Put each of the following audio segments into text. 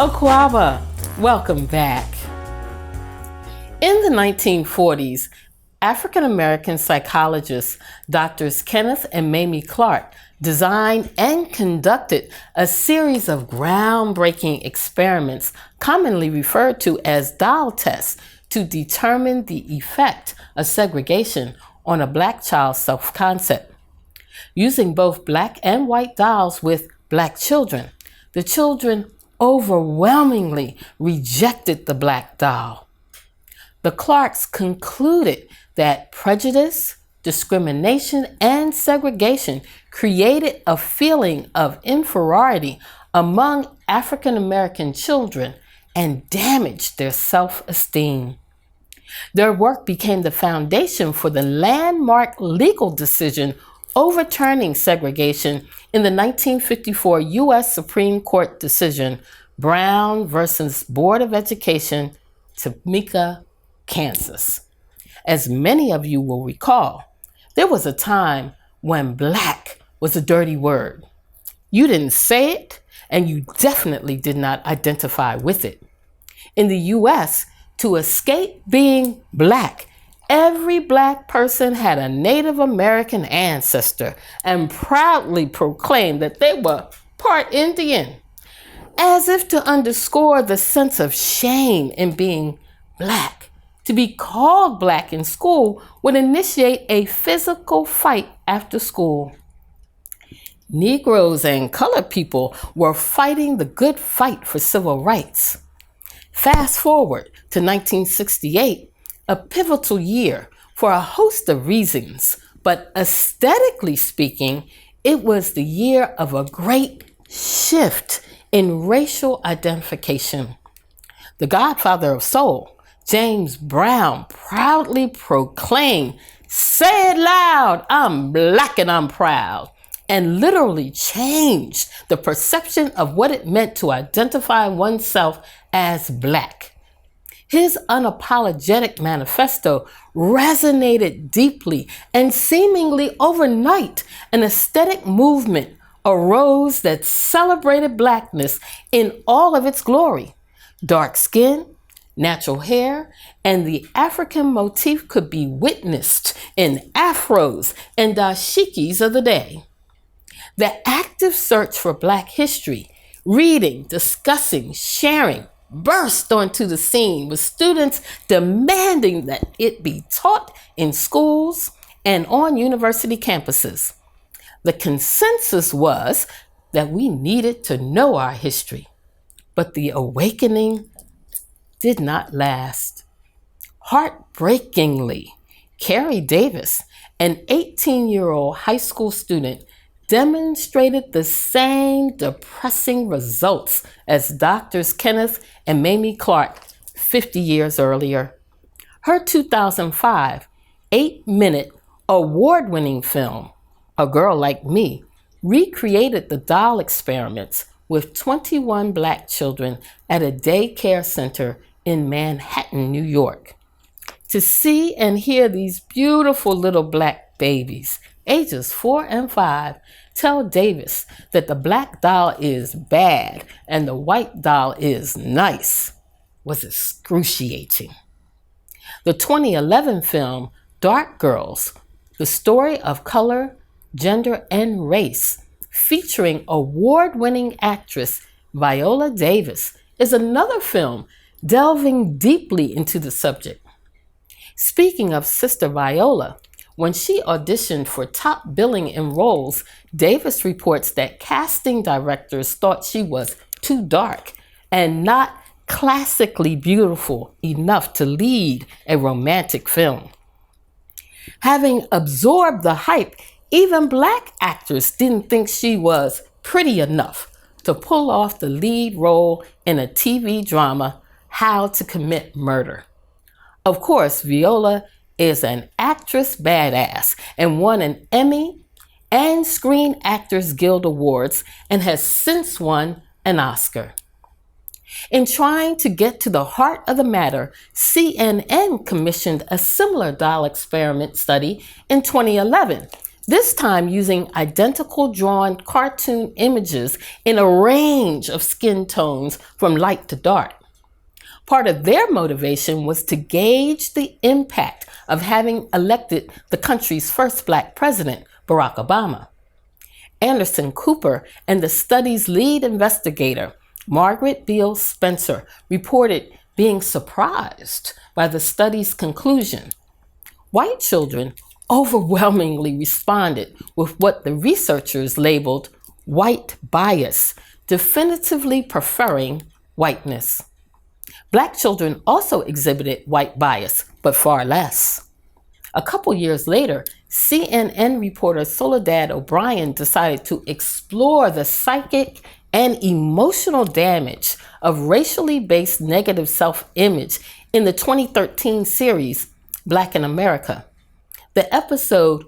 Okwaba, welcome back. In the 1940s, African-American psychologists Drs. Kenneth and Mamie Clark designed and conducted a series of groundbreaking experiments commonly referred to as doll tests to determine the effect of segregation on a Black child's self-concept. Using both Black and white dolls with Black children, the children overwhelmingly rejected the Black doll. The Clarks concluded that prejudice, discrimination, and segregation created a feeling of inferiority among African American children and damaged their self-esteem. Their work became the foundation for the landmark legal decision overturning segregation in the 1954 U.S. Supreme Court decision, Brown versus Board of Education, Topeka, Kansas. As many of you will recall, there was a time when Black was a dirty word. You didn't say it, and you definitely did not identify with it. In the U.S., to escape being Black, every Black person had a Native American ancestor and proudly proclaimed that they were part Indian, as if to underscore the sense of shame in being Black. To be called Black in school would initiate a physical fight after school. Negroes and colored people were fighting the good fight for civil rights. Fast forward to 1968, a pivotal year for a host of reasons, but aesthetically speaking, it was the year of a great shift in racial identification. The godfather of soul, James Brown, proudly proclaimed, "Say it loud, I'm Black and I'm proud," and literally changed the perception of what it meant to identify oneself as Black. His unapologetic manifesto resonated deeply, and seemingly overnight, an aesthetic movement arose that celebrated Blackness in all of its glory. Dark skin, natural hair, and the African motif could be witnessed in afros and dashikis of the day. The active search for Black history, reading, discussing, sharing, burst onto the scene, with students demanding that it be taught in schools and on university campuses. The consensus was that we needed to know our history, but the awakening did not last. Heartbreakingly, Carrie Davis, an 18-year-old high school student, demonstrated the same depressing results as Drs. Kenneth and Mamie Clark 50 years earlier. Her 2005 8-minute award-winning film, A Girl Like Me, recreated the doll experiments with 21 Black children at a daycare center in Manhattan, New York. To see and hear these beautiful little Black babies, ages 4 and 5, tell Davis that the Black doll is bad and the white doll is nice was excruciating. The 2011 film, Dark Girls, the story of color, gender, and race, featuring award-winning actress Viola Davis, is another film delving deeply into the subject. Speaking of Sister Viola, when she auditioned for top billing in roles, Davis reports that casting directors thought she was too dark and not classically beautiful enough to lead a romantic film. Having absorbed the hype, even Black actors didn't think she was pretty enough to pull off the lead role in a TV drama, How to Commit Murder. Of course, Viola is an actress badass and won an Emmy and Screen Actors Guild Awards and has since won an Oscar. In trying to get to the heart of the matter, CNN commissioned a similar doll experiment study in 2011 this time using identical drawn cartoon images in a range of skin tones from light to dark. Part of their motivation was to gauge the impact of having elected the country's first Black president, Barack Obama. Anderson Cooper and the study's lead investigator, Margaret Beale Spencer, reported being surprised by the study's conclusion. White children overwhelmingly responded with what the researchers labeled white bias, definitively preferring whiteness. Black children also exhibited white bias, but far less. A couple years later, CNN reporter Soledad O'Brien decided to explore the psychic and emotional damage of racially based negative self-image in the 2013 series Black in America. The episode,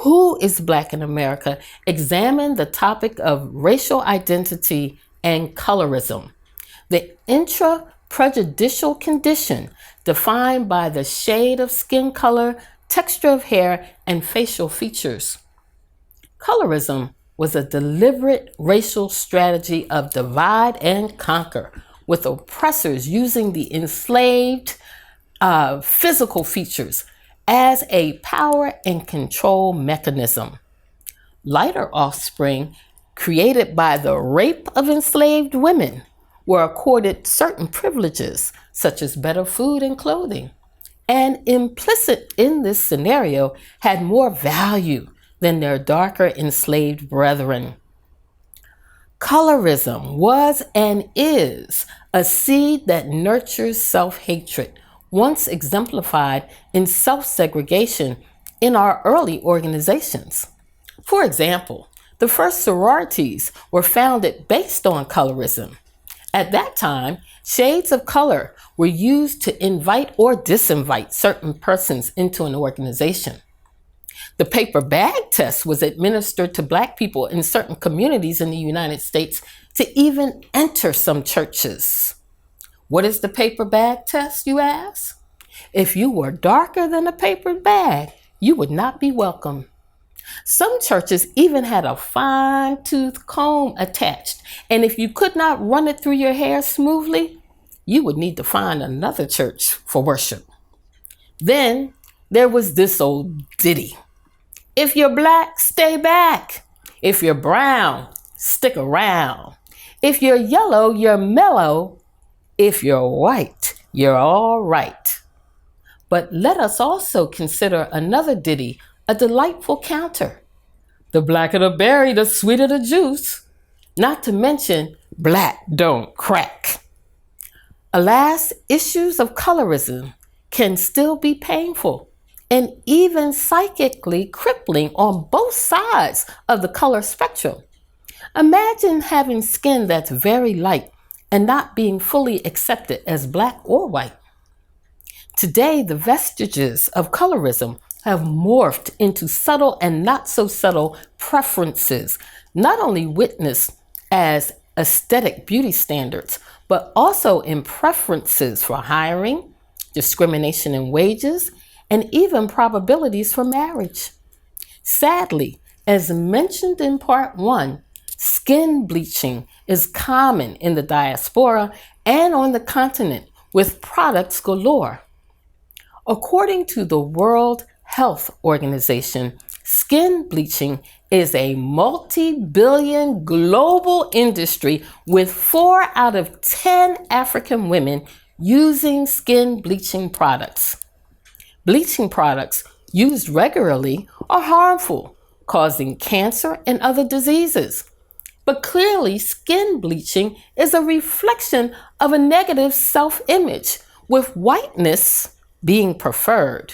Who is Black in America, examined the topic of racial identity and colorism, the intra-prejudicial condition defined by the shade of skin color, texture of hair, and facial features. Colorism was a deliberate racial strategy of divide and conquer, with oppressors using the enslaved physical features as a power and control mechanism. Lighter offspring, created by the rape of enslaved women, were accorded certain privileges, such as better food and clothing, and implicit in this scenario had more value than their darker enslaved brethren. Colorism was and is a seed that nurtures self-hatred, once exemplified in self-segregation in our early organizations. For example, the first sororities were founded based on colorism. At that time, shades of color were used to invite or disinvite certain persons into an organization. The paper bag test was administered to Black people in certain communities in the United States to even enter some churches. What is the paper bag test, you ask? If you were darker than a paper bag, you would not be welcome. Some churches even had a fine-tooth comb attached, and if you could not run it through your hair smoothly, you would need to find another church for worship. Then there was this old ditty. If you're Black, stay back. If you're brown, stick around. If you're yellow, you're mellow. If you're white, you're all right. But let us also consider another ditty, a delightful counter. The blacker the berry, the sweeter the juice. Not to mention, black don't crack. Alas, issues of colorism can still be painful and even psychically crippling on both sides of the color spectrum. Imagine having skin that's very light and not being fully accepted as Black or white. Today, the vestiges of colorism have morphed into subtle and not so subtle preferences, not only witnessed as aesthetic beauty standards, but also in preferences for hiring, discrimination in wages, and even probabilities for marriage. Sadly, as mentioned in part 1, skin bleaching is common in the diaspora and on the continent, with products galore. According to the World Health Organization, skin bleaching is a multi-billion global industry with 4 out of 10 African women using skin bleaching products. Bleaching products used regularly are harmful, causing cancer and other diseases. But clearly, skin bleaching is a reflection of a negative self-image, with whiteness being preferred.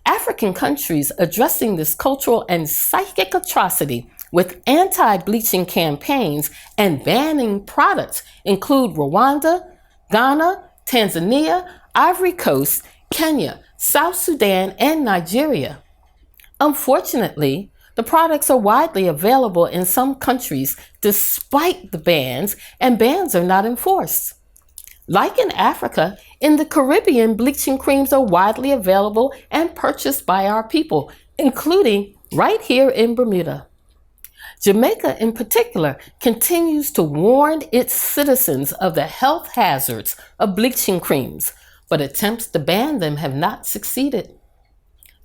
African countries addressing this cultural and psychic atrocity with anti-bleaching campaigns and banning products include Rwanda, Ghana, Tanzania, Ivory Coast, Kenya, South Sudan, and Nigeria. Unfortunately, the products are widely available in some countries despite the bans, and bans are not enforced. Like in Africa, in the Caribbean, bleaching creams are widely available and purchased by our people, including right here in Bermuda. Jamaica, in particular, continues to warn its citizens of the health hazards of bleaching creams, but attempts to ban them have not succeeded.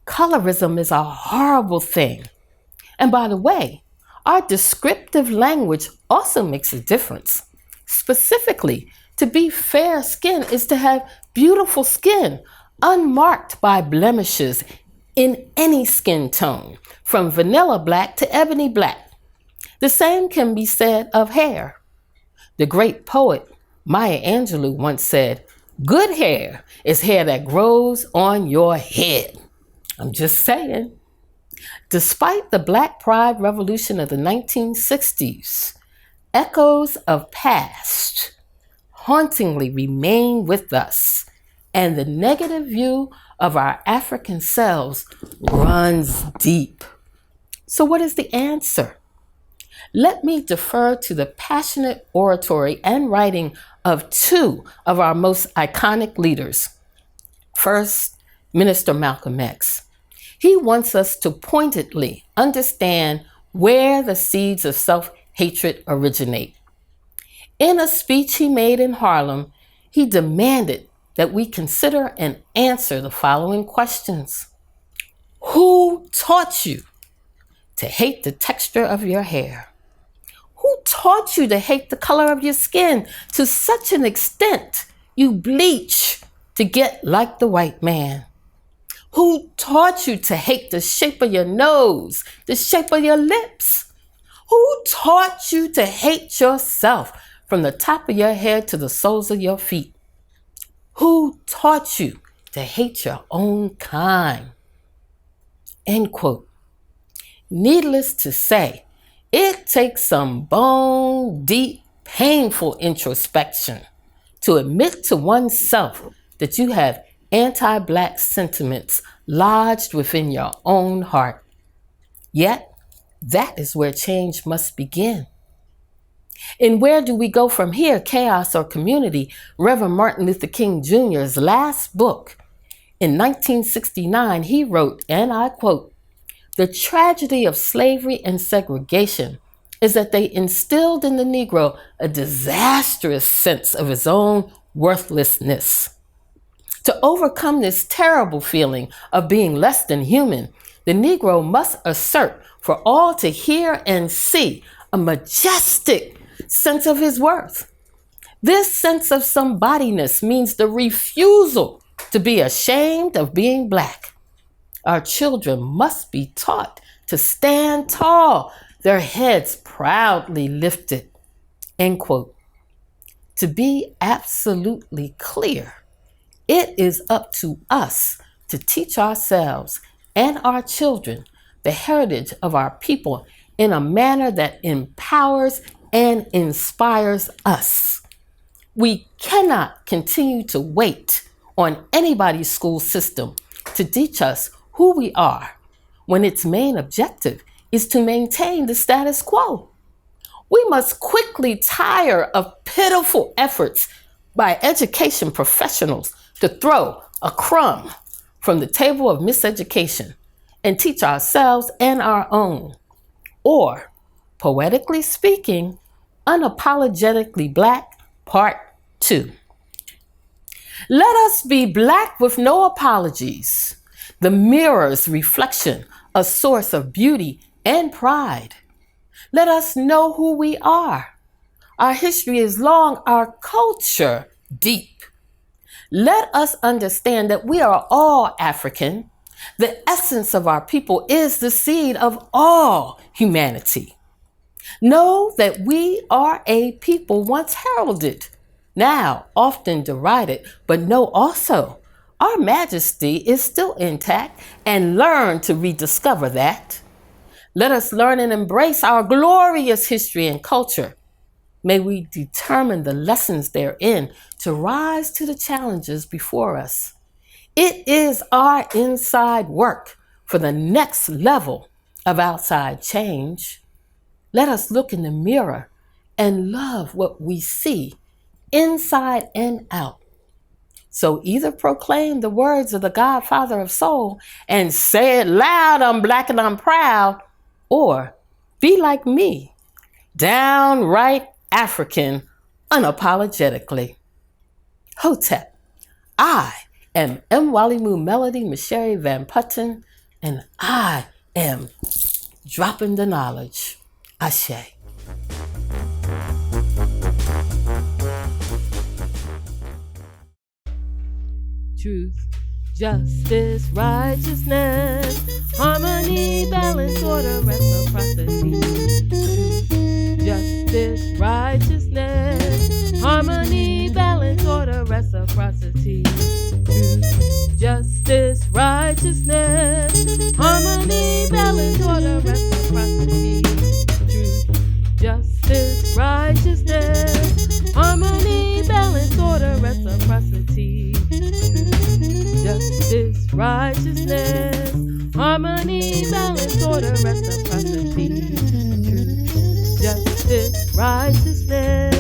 Colorism is a horrible thing. And by the way, our descriptive language also makes a difference. Specifically, to be fair-skinned is to have beautiful skin, unmarked by blemishes in any skin tone, from vanilla black to ebony black. The same can be said of hair. The great poet Maya Angelou once said, "Good hair is hair that grows on your head." I'm just saying. Despite the Black Pride revolution of the 1960s, echoes of past hauntingly remain with us, and the negative view of our African selves runs deep. So what is the answer? Let me defer to the passionate oratory and writing of two of our most iconic leaders. First, Minister Malcolm X. He wants us to pointedly understand where the seeds of self-hatred originate. In a speech he made in Harlem, he demanded that we consider and answer the following questions. Who taught you to hate the texture of your hair? Who taught you to hate the color of your skin to such an extent you bleach to get like the white man? Who taught you to hate the shape of your nose, the shape of your lips? Who taught you to hate yourself from the top of your head to the soles of your feet? Who taught you to hate your own kind? End quote. Needless to say, it takes some bone-deep, painful introspection to admit to oneself that you have anti-Black sentiments lodged within your own heart. Yet, that is where change must begin. And where do we go from here, chaos or community? Reverend Martin Luther King Jr.'s last book, in 1969, he wrote, and I quote, "The tragedy of slavery and segregation is that they instilled in the Negro a disastrous sense of his own worthlessness. To overcome this terrible feeling of being less than human, the Negro must assert for all to hear and see a majestic sense of his worth. This sense of somebodyness means the refusal to be ashamed of being Black. Our children must be taught to stand tall, their heads proudly lifted." End quote. To be absolutely clear, it is up to us to teach ourselves and our children the heritage of our people in a manner that empowers and inspires us. We cannot continue to wait on anybody's school system to teach us who we are when its main objective is to maintain the status quo. We must quickly tire of pitiful efforts by education professionals to throw a crumb from the table of MisEducation and teach ourselves and our own, or, poetically speaking, Unapologetically Black, Part 2. Let us be Black with no apologies. The mirror's reflection, a source of beauty and pride. Let us know who we are. Our history is long, our culture deep. Let us understand that we are all African. The essence of our people is the seed of all humanity. Know that we are a people once heralded, now often derided, but know also our majesty is still intact, and learn to rediscover that. Let us learn and embrace our glorious history and culture. May we determine the lessons therein to rise to the challenges before us. It is our inside work for the next level of outside change. Let us look in the mirror and love what we see inside and out. So either proclaim the words of the Godfather of Soul and say it loud, I'm black and I'm proud, or be like me, downright African, unapologetically. Hotep, I am Mwalimu Melodye Mishere Van Putten, and I am dropping the knowledge. Ashe. Truth, justice, righteousness, harmony, balance, order, reciprocity. Truth, justice, righteousness, harmony, balance, order, reciprocity. Truth, justice, righteousness, harmony, balance, order, reciprocity. Truth, justice, righteousness, harmony, balance, order, reciprocity. Justice, righteousness, harmony, balance, order, reciprocity. Truth, justice, righteousness.